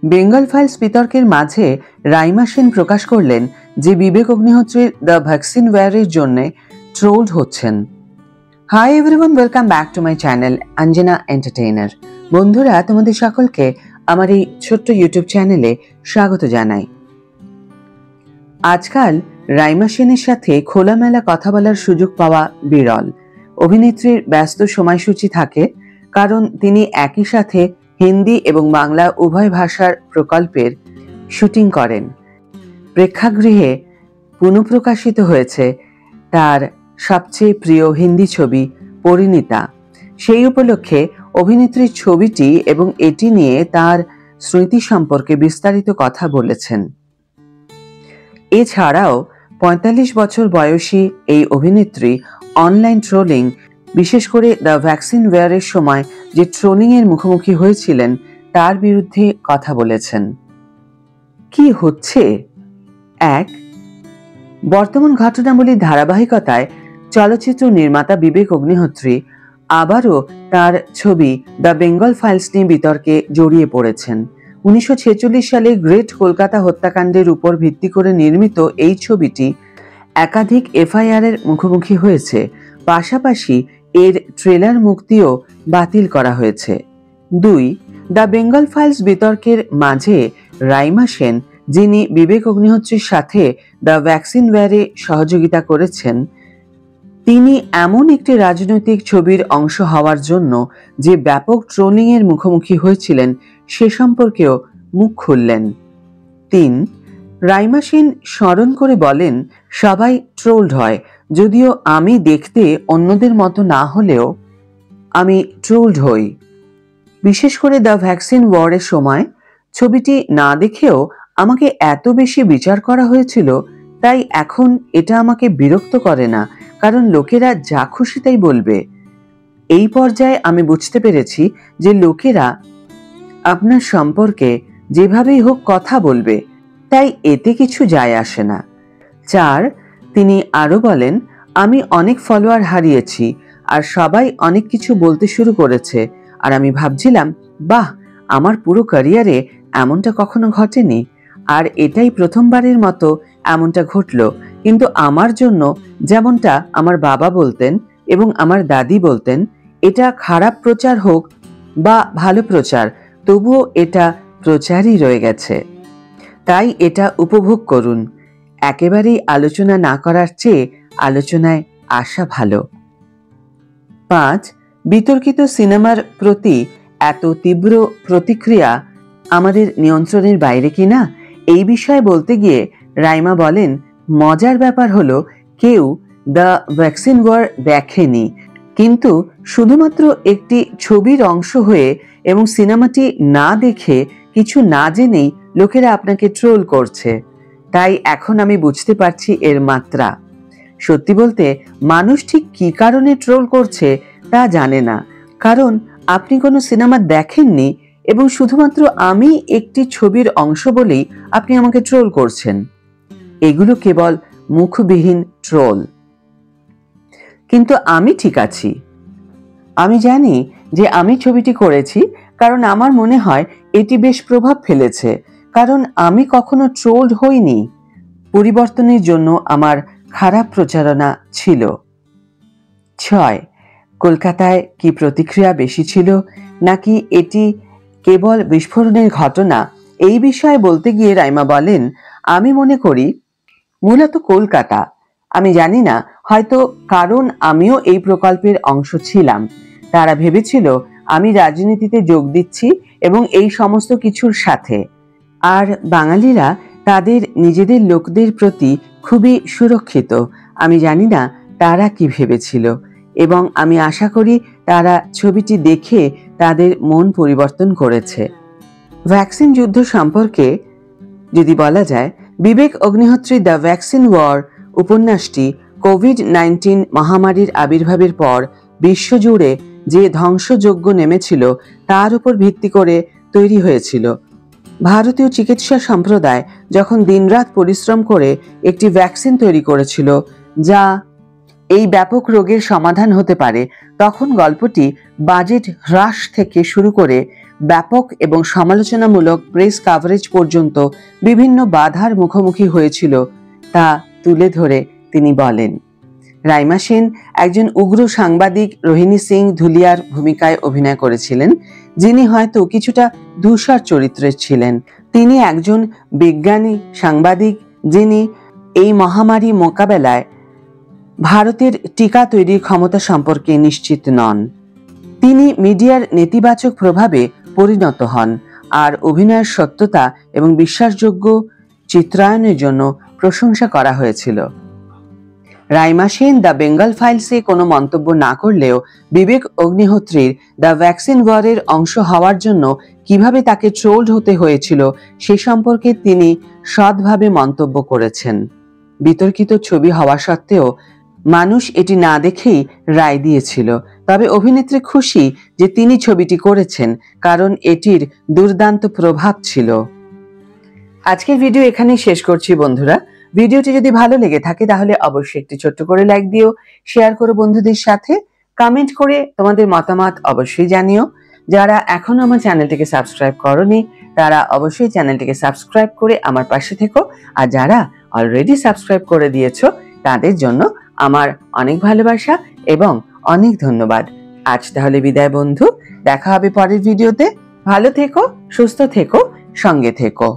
Bengal files বিতর্কের মাঝে রাইমা সেন প্রকাশ করলেন যে বিবেক অগ্নিহোত্রীর দ্য ভ্যাকসিন ওয়্যারের জন্য ট্রোলড হচ্ছেন। Hi everyone, welcome back to my channel Anjana entertainer. বন্ধুরা, তোমাদের সকলকে আমার এই ছোট্ট ইউটিউব চ্যানেলে স্বাগত জানাই। আজকাল রাইমা সেনের সাথে খোলামেলা কথা বলার সুযোগ পাওয়া বিরল। অভিনেত্রীর ব্যস্ত সময়সূচি থাকে, কারণ তিনি একই সাথে হিন্দি এবং বাংলা উভয় ভাষার প্রকল্পের শুটিং করেন। প্রেক্ষাগৃহে পুনঃপ্রকাশিত হয়েছে তার সবচেয়ে প্রিয় হিন্দি ছবি পরিণীতা। সেই উপলক্ষে অভিনেত্রীর ছবিটি এবং এটি নিয়ে তার স্মৃতি সম্পর্কে বিস্তারিত কথা বলেছেন। এছাড়াও ৪৫ বছর বয়সী এই অভিনেত্রী অনলাইন ট্রোলিং, বিশেষ করে দ্য ভ্যাকসিন ওয়্যারের সময় যে ট্রোলিং এর মুখোমুখি হয়েছিলেন তার বিরুদ্ধে কথা বলেছেন। কি হচ্ছে? এক, বর্তমান ঘটনাবলীর ধারাবাহিকতায় চলচ্চিত্র নির্মাতা বিবেক অগ্নিহোত্রী আবারও তার ছবি দ্য বেঙ্গল ফাইলস নিয়ে বিতর্কে জড়িয়ে পড়েছেন। ১৯৪৬ সালে গ্রেট কলকাতা হত্যাকাণ্ডের উপর ভিত্তি করে নির্মিত এই ছবিটি একাধিক এফআইআর এর মুখোমুখি হয়েছে। পাশাপাশি এর ট্রেলার মুক্তিও বাতিল করা হয়েছে। ২, দ্য বেঙ্গল ফাইলস বিতর্কের মাঝে রাইমা সেন, যিনি বিবেক অগ্নিহোত্রীর সাথে দ্য ভ্যাকসিন ওয়্যারে সহযোগিতা করেছেন, তিনি এমন একটি রাজনৈতিক ছবির অংশ হওয়ার জন্য যে ব্যাপক ট্রোলিং এর মুখোমুখি হয়েছিলেন সে সম্পর্কেও মুখ খুললেন। ৩, রাইমা সেন স্মরণ করে বলেন, সবাই ট্রোলড হয়, যদিও আমি দেখতে অন্যদের মতো না হলেও আমি ট্রোলড হই। বিশেষ করে দ্য ভ্যাকসিন ওয়ারের সময় ছবিটি না দেখেও আমাকে এত বেশি বিচার করা হয়েছিল, তাই এখন এটা আমাকে বিরক্ত করে না, কারণ লোকেরা যা খুশি তাই বলবে। এই পর্যায়ে আমি বুঝতে পেরেছি যে লোকেরা আপনার সম্পর্কে যেভাবেই হোক কথা বলবে, তাই এতে কিছু যায় আসে না। ৪, তিনি আরো বলেন, আমি অনেক ফলোয়ার হারিয়েছি আর সবাই অনেক কিছু বলতে শুরু করেছে, আর আমি ভাবছিলাম, বাহ, আমার পুরো ক্যারিয়ারে এমনটা কখনো ঘটেনি, আর এটাই প্রথমবারের মতো এমনটা ঘটলো। কিন্তু আমার জন্য, যেমনটা আমার বাবা বলতেন এবং আমার দাদি বলতেন, এটা খারাপ প্রচার হোক বা ভালো প্রচার, তবুও এটা প্রচারই রয়ে গেছে, তাই এটা উপভোগ করুন। একেবারেই আলোচনা না করার চেয়ে আলোচনায় আসা ভালো। ৫, বিতর্কিত সিনেমার প্রতি এত তীব্র প্রতিক্রিয়া আমাদের নিয়ন্ত্রণের বাইরে কিনা? এই বিষয়ে বলতে গিয়ে রাইমা বলেন, মজার ব্যাপার হলো কেউ দ্য ভ্যাকসিন ওয়ার দেখেনি, কিন্তু শুধুমাত্র একটি ছবির অংশ হয়ে এবং সিনেমাটি না দেখে, কিছু না জেনেই লোকেরা আপনাকে ট্রোল করছে। তাই এখন আমি বুঝতে পারছি এর মাত্রা। সত্যি বলতে, মানুষ ঠিক কী কারণে ট্রোল করছে তা জানে না, কারণ আপনি কোনো সিনেমা দেখেননি এবং শুধুমাত্র আমি একটি ছবির অংশ বলেই আপনি আমাকে ট্রোল করছেন। এগুলো কেবল মুখবিহীন ট্রোল। কিন্তু আমি ঠিক আছি। আমি জানি যে আমি ছবিটি করেছি কারণ আমার মনে হয় এটি বেশ প্রভাব ফেলেছে, কারণ আমি কখনো ট্রোলড হইনি। পরিবর্তনের জন্য আমার খারাপ প্রচারণা ছিল। ৬, কলকাতায় কি প্রতিক্রিয়া বেশি ছিল নাকি এটি কেবল বিস্ফোরণের ঘটনা? এই বিষয়ে বলতে গিয়ে রাইমা বলেন, আমি মনে করি মূলত কলকাতা। আমি জানি না, হয়তো কারণ আমিও এই প্রকল্পের অংশ ছিলাম। তারা ভেবেছিল আমি রাজনীতিতে যোগ দিচ্ছি এবং এই সমস্ত কিছুর সাথে। আর বাঙালিরা তাদের নিজেদের লোকদের প্রতি খুবই সুরক্ষিত। আমি জানি না তারা কি ভেবেছিল, এবং আমি আশা করি তারা ছবিটি দেখে তাদের মন পরিবর্তন করেছে। ভ্যাকসিন যুদ্ধ সম্পর্কে যদি বলা যায়, বিবেক অগ্নিহোত্রী দ্য ভ্যাকসিন ওয়ার উপন্যাসটি কোভিড-১৯ মহামারীর আবির্ভাবের পর বিশ্বজুড়ে যে ধ্বংসযজ্ঞ নেমেছিল তার উপর ভিত্তি করে তৈরি হয়েছিল। ভারতীয় চিকিৎসা সম্প্রদায় যখন দিনরাত পরিশ্রম করে একটি ভ্যাকসিন তৈরি করেছিল যা এই ব্যাপক রোগের সমাধান হতে পারে, তখন গল্পটি বাজেট হ্রাস থেকে শুরু করে ব্যাপক এবং সমালোচনামূলক প্রেস কাভারেজ পর্যন্ত বিভিন্ন বাধার মুখোমুখি হয়েছিল তা তুলে ধরে তিনি বলেন, রাইমা সেন একজন উগ্র সাংবাদিক রোহিণী সিং ধুলিয়ার ভূমিকায় অভিনয় করেছিলেন, যিনি হয়তো কিছুটা ধূসর চরিত্রের ছিলেন। তিনি একজন বিজ্ঞানী সাংবাদিক যিনি এই মহামারী মোকাবেলায় ভারতের টিকা তৈরির ক্ষমতা সম্পর্কে নিশ্চিত নন। তিনি মিডিয়ার নেতিবাচক প্রভাবে পরিণত হন আর অভিনয়ের সত্যতা এবং বিশ্বাসযোগ্য চিত্রায়নের জন্য প্রশংসা করা হয়েছিল। রাইমা সেন দ্য বেঙ্গল ফাইলসে কোনো মন্তব্য না করলেও বিবেক অগ্নিহোত্রীর দ্য ভ্যাকসিন ওয়ারের অংশ হওয়ার জন্য কিভাবে তাকে ট্রোলড হতে হয়েছিল সে সম্পর্কে তিনি সৎভাবে মন্তব্য করেছেন। বিতর্কিত ছবি হওয়া সত্ত্বেও মানুষ এটি না দেখেই রায় দিয়েছিল, তবে অভিনেত্রী খুশি যে তিনি ছবিটি করেছেন কারণ এটির দুর্দান্ত প্রভাব ছিল। আজকের ভিডিও এখানেই শেষ করছি বন্ধুরা। ভিডিওটি যদি ভালো লেগে থাকে তাহলে অবশ্যই একটি ছোট্ট করে লাইক দিও, শেয়ার করো বন্ধুদের সাথে, কমেন্ট করে তোমাদের মতামত অবশ্যই জানিও। যারা এখনো আমার চ্যানেলটিকে সাবস্ক্রাইব করোনি তারা অবশ্যই চ্যানেলটিকে সাবস্ক্রাইব করে আমার পাশে থেকো, আর যারা অলরেডি সাবস্ক্রাইব করে দিয়েছো তাদের জন্য আমার অনেক ভালোবাসা এবং অনেক ধন্যবাদ। আজ তাহলে বিদায় বন্ধু, দেখা হবে পরের ভিডিওতে। ভালো থেকো, সুস্থ থেকো, সঙ্গে থেকো।